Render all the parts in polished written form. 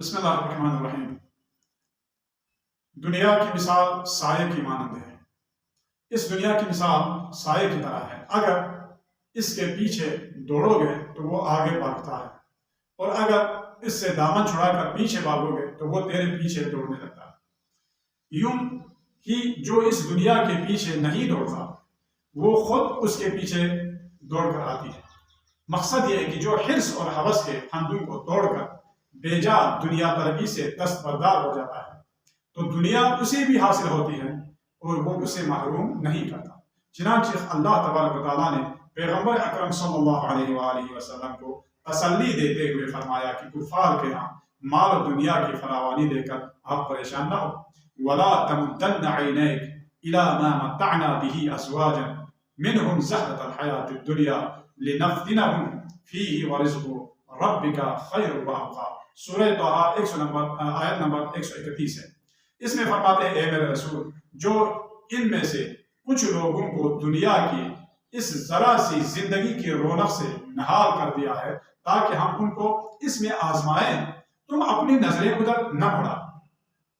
بسم اللہ الرحمن الرحیم۔ دنیا کی مثال سائے کی مانند ہے۔ اس دنیا کی مثال سائے کی طرح ہے۔ اگر اس کے پیچھے دوڑو گے تو وہ آگے بھاگتا ہے، اور اگر اس سے دامن چھڑا کر پیچھے بھاگو گے تو وہ تیرے پیچھے دوڑنے لگتا ہے۔ یوں ہی جو اس دنیا کے پیچھے نہیں دوڑتا وہ خود اس کے پیچھے دوڑ کر آتی ہے۔ مقصد یہ ہے کہ جو حرص اور ہوس کے پھندوں کو توڑ کر بے جا دنیا طلبی سے دستبردار ہو جاتا ہے تو دنیا اسے بھی حاصل ہوتی ہے اور وہ اسے محروم نہیں کرتا۔ چنانچہ اللہ تبارک و تعالیٰ نے پیغمبر اکرم صلی اللہ علیہ وآلہ وسلم کو تسلی دیتے ہوئے فرمایا کہ کفار کے ہاں مال و دنیا کی فراوانی دے کر آپ پریشان نہ ہو۔ وَلَا تَمُدَّنَّ عَيْنَيْكَ إِلَىٰ مَا مَتَّعْنَا بِهِ أَزْوَاجًا مِّنْهُمْ زَهْرَةَ الْحَيَاةِ الدُّنْيَا لِنَفْتِنَهُمْ فِيهِ وَرِزْقُ رَبِّكَ خَيْرٌ وَأَبْقَىٰ۔ سورہ طٰہٰ آیت نمبر 131 ہے۔ اس میں فرماتے ہیں اے میرے رسول، جو ان میں سے کچھ لوگوں کو دنیا کی اس ذرا سی زندگی کی رونق سے نہال کر دیا ہے تاکہ ہم ان کو اس میں آزمائیں، تم اپنی نظریں ادھر نہ بڑھا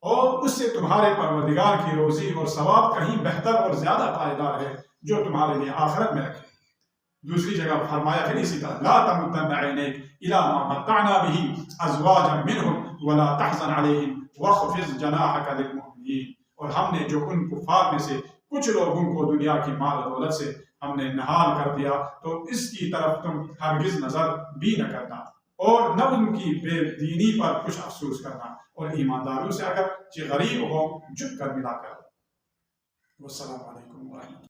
اور اس سے تمہارے پروردگار کی روزی اور ثواب کہیں بہتر اور زیادہ پائیدار ہے جو تمہارے لیے آخرت میں رکھے۔ دوسری جگہ فرمایا پھر اسی طرح لا تمدن عینیک الی ما متعنا به ازواجا منهم ولا تحزن علیہم واخفض جناحک للمؤمنین۔ اور ہم نے جو ان کفار میں سے کچھ لوگوں کو دنیا کی مال و دولت سے ہم نے نہال کر دیا تو اس کی طرف تم ہرگز نظر بھی نہ کرنا اور نہ ان کی بے دینی پر کچھ افسوس کرنا، اور ایمانداروں سے اگر غریب ہو جھک کر ملا کر۔ والسلام علیکم ورحمۃ اللہ۔